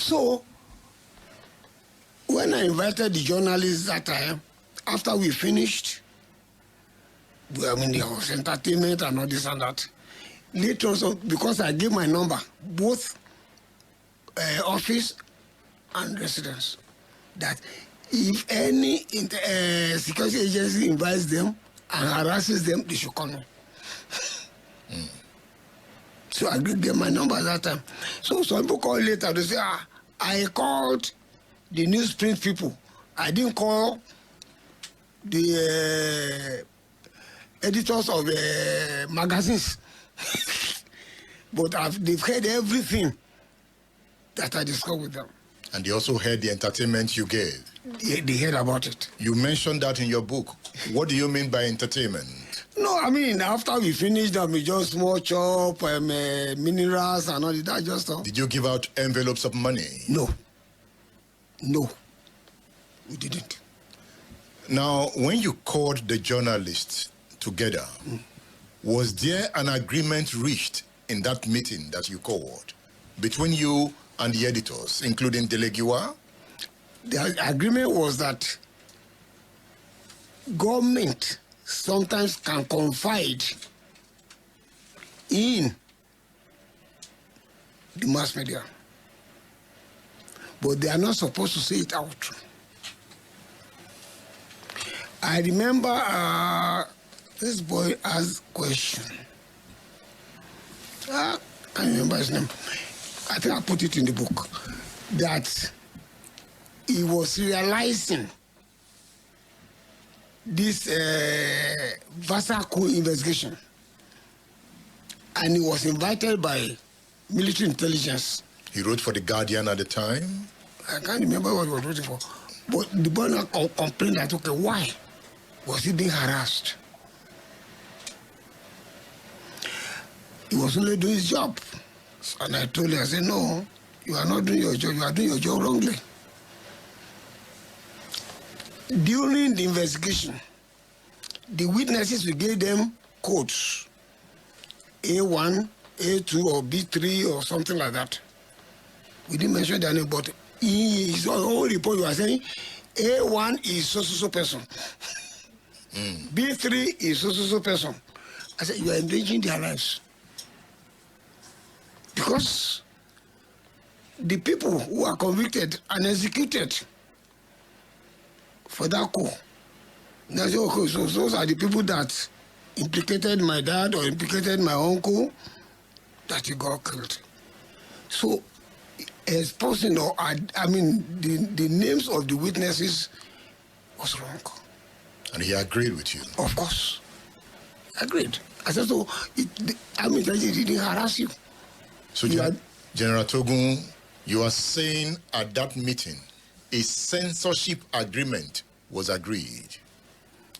So, when I invited the journalists that time, after we finished, there was entertainment and all this and that. Later also, because I gave my number, both office and residence, that if any security agency invites them and harasses them, they should call me. So I gave them my number at that time. So some people call later, they say, I called the newsprint people. I didn't call the editors of magazines. But they've heard everything that I discussed with them. And they also heard the entertainment you gave. They heard about it. You mentioned that in your book. What do you mean by entertainment? No, I mean, after we finished, we just small chop, minerals and all that, just all. Did you give out envelopes of money? No, we didn't. Now, when you called the journalists together, was there an agreement reached in that meeting that you called between you and the editors, including Delegiwa? The agreement was that government sometimes can confide in the mass media, but they are not supposed to say it out. I remember this boy asked a question. I can't remember his name. I think I put it in the book, that he was realizing this Vasako investigation, and he was invited by military intelligence. He wrote for The Guardian at the time? I can't remember what he was writing for. But the boy complained that, okay, why was he being harassed? He was only doing his job. And I told him, I said, no, you are not doing your job, you are doing your job wrongly. During the investigation, the witnesses, we gave them codes, A1, A2, or B3, or something like that. We didn't mention their name, but in his own report, you are saying A1 is so person. B3 is so person. I said, you are endangering their lives. Because the people who are convicted and executed for that coup, they say, okay, so those are the people that implicated my dad or implicated my uncle, that he got killed. So, exposing, the names of the witnesses was wrong. And he agreed with you? Of course. Agreed. I said, so, he didn't harass you. So, General Togun, you are saying at that meeting, a censorship agreement was agreed?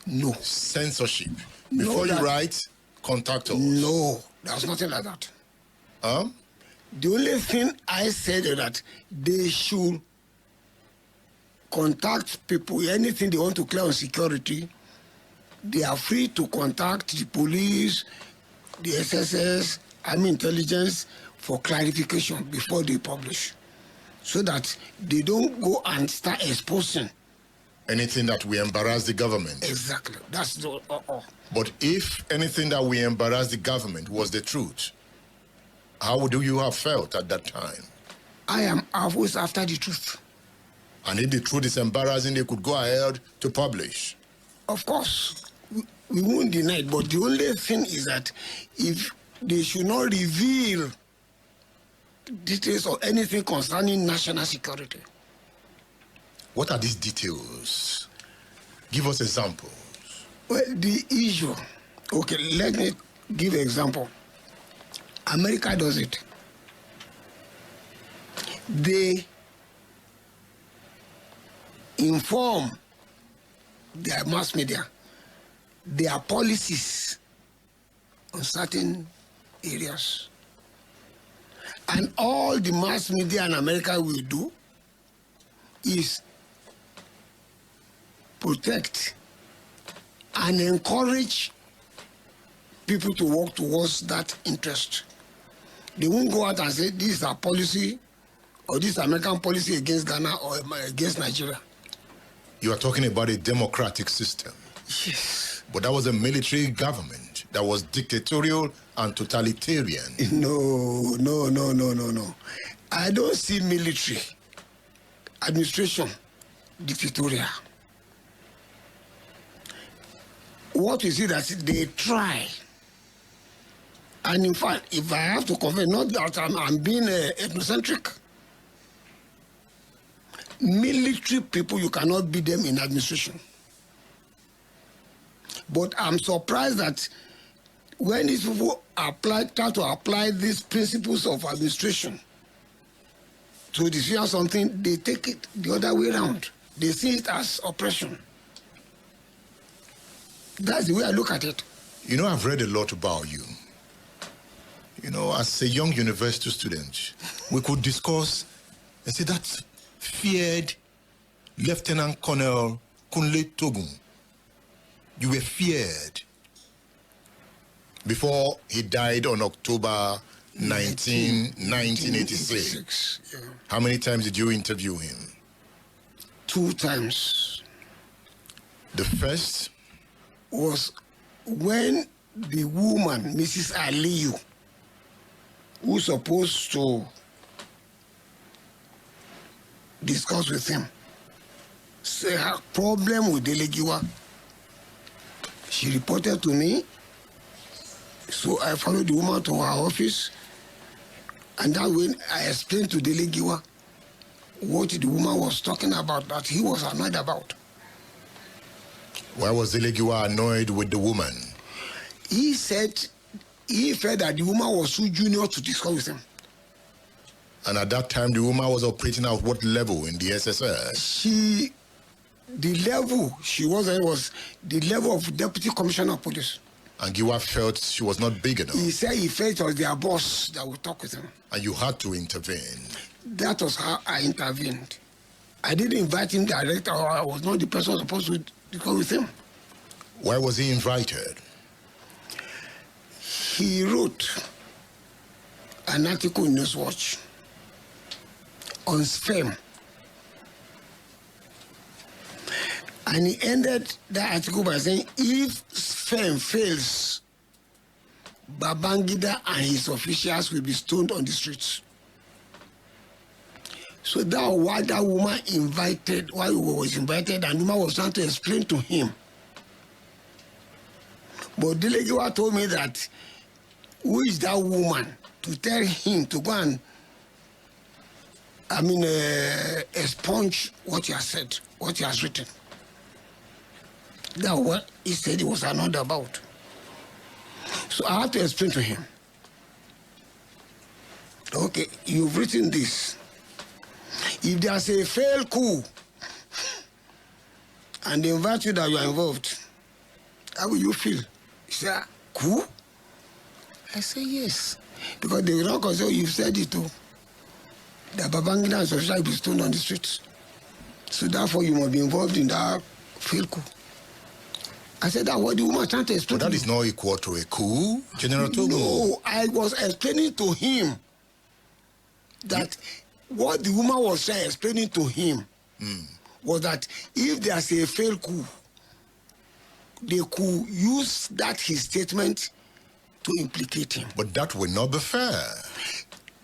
No. Censorship. Before you write, contact us. No, there's nothing like that. The only thing I said is that they should contact people, anything they want to clear on security, they are free to contact the police, the SSS, Army Intelligence, for clarification before they publish, so that they don't go and start exposing anything that will embarrass the government. Exactly. That's the But if anything that will embarrass the government was the truth, how would you have felt at that time? I am always after the truth. And if the truth is embarrassing, they could go ahead to publish. Of course, we won't deny it, but the only thing is that if they should not reveal details or anything concerning national security. What are these details? Give us examples. Well, the issue, okay, let me give an example. America does it. They inform their mass media their policies on certain areas. And all the mass media in America will do is protect and encourage people to work towards that interest. They won't go out and say, this is our policy or this American policy against Ghana or against Nigeria. You are talking about a democratic system. Yes. But that was a military government that was dictatorial and totalitarian. No. I don't see military administration dictatorial. What we see that they try. And in fact, if I have to confess, not that I'm being ethnocentric, military people, you cannot beat them in administration. But I'm surprised that when these people try to apply these principles of administration to defeat something, they take it the other way around. They see it as oppression. That's the way I look at it. You know, I've read a lot about you. You know, as a young university student, we could discuss, I say, that feared Lieutenant Colonel Kunle Togun. You were feared before he died on October 1986. Yeah. How many times did you interview him? 2 times. The first was when the woman, Mrs. Aliyu, who's supposed to discuss with him, say her problem with Delegiwa. She reported to me, so I followed the woman to her office, and that when I explained to Delegiwa what the woman was talking about, that he was annoyed about. Why was Delegiwa annoyed with the woman? He said he felt that the woman was too junior to discuss with him. And at that time, the woman was operating at what level in the SSR? The level she was at was the level of Deputy Commissioner of Police. And Giwa felt she was not big enough. He said he felt it was their boss that would talk with him. And you had to intervene. That was how I intervened. I didn't invite him direct, or I was not the person supposed to go with him. Why was he invited? He wrote an article in Newswatch on SFEM. And he ended that article by saying, if SFEM fails, Babangida and his officials will be stoned on the streets. So that was why that woman invited, why he was invited, and the woman was trying to explain to him. But Delegiwa told me that, who is that woman to tell him to go and, expunge what he has said, what he has written. That's what he said he was annoyed about. So I had to explain to him. Okay, you've written this. If there's a failed coup and they invite you that you are involved, how will you feel? He said, coup? I say yes. Because they will not consider you've said it too. That Babangida and Sofia will be stoned on the streets. So therefore you must be involved in that failed coup. I said that what the woman trying to explain. But that is not equal to a coup, General Togun. No, I was explaining to him that what the woman was explaining to him was that if there's a failed coup, they could use that his statement to implicate him. But that would not be fair.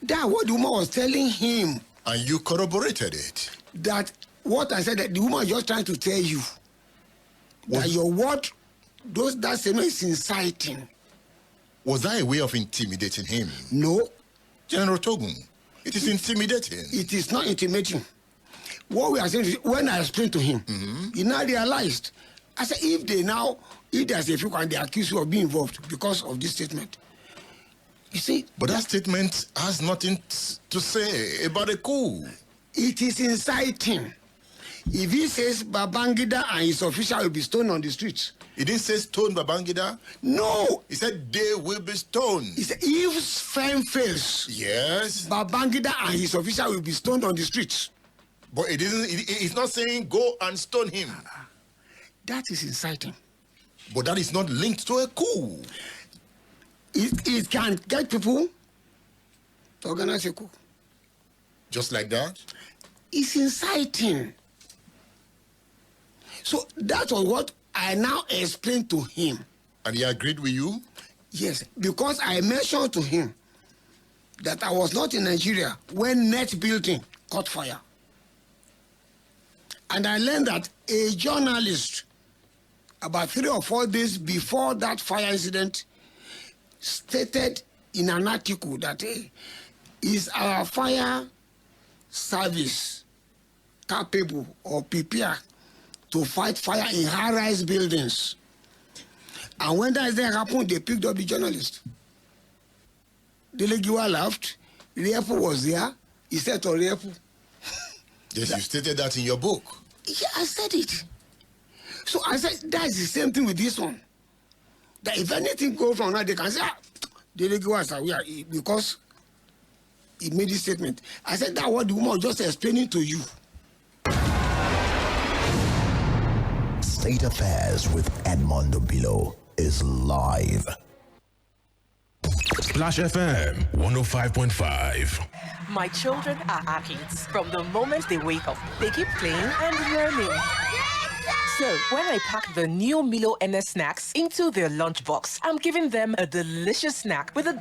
That's what the woman was telling him. And you corroborated it. That what I said, that the woman was just trying to tell you that your word, that statement is inciting. Was that a way of intimidating him? No. General Togun, it is intimidating. It is not intimidating. What we are saying is, when I explained to him, he now realized. I said, if there's a few and they accuse you of being involved because of this statement, you see. But that statement has nothing to say about a coup. It is inciting. If he says Babangida and his official will be stoned on the streets. He didn't say stone Babangida? No. He said they will be stoned. He said if SFEM fails, yes, Babangida and his official will be stoned on the streets. But he's not saying go and stone him. That is inciting. But that is not linked to a coup. It can get people to organize a coup. Just like that? It's inciting. So that was what I now explained to him. And he agreed with you? Yes, because I mentioned to him that I was not in Nigeria when net building caught fire. And I learned that a journalist, about 3 or 4 days before that fire incident, stated in an article that is our fire service capable or prepared to fight fire in high-rise buildings? And when that thing happened, they picked up the journalist. Delegiwa laughed. Riepu was there. He said to Riepu. Yes, you stated that in your book. Yeah, I said it. So I said, that's the same thing with this one. That if anything goes wrong now, they can say, Delegiwa is aware because he made this statement. I said, that's what the woman was just explaining to you. State Affairs with Edmondo Bilo is live. Splash FM 105.5. My children are athletes. From the moment they wake up, they keep playing and learning. So when I pack the new Milo NS snacks into their lunchbox, I'm giving them a delicious snack with a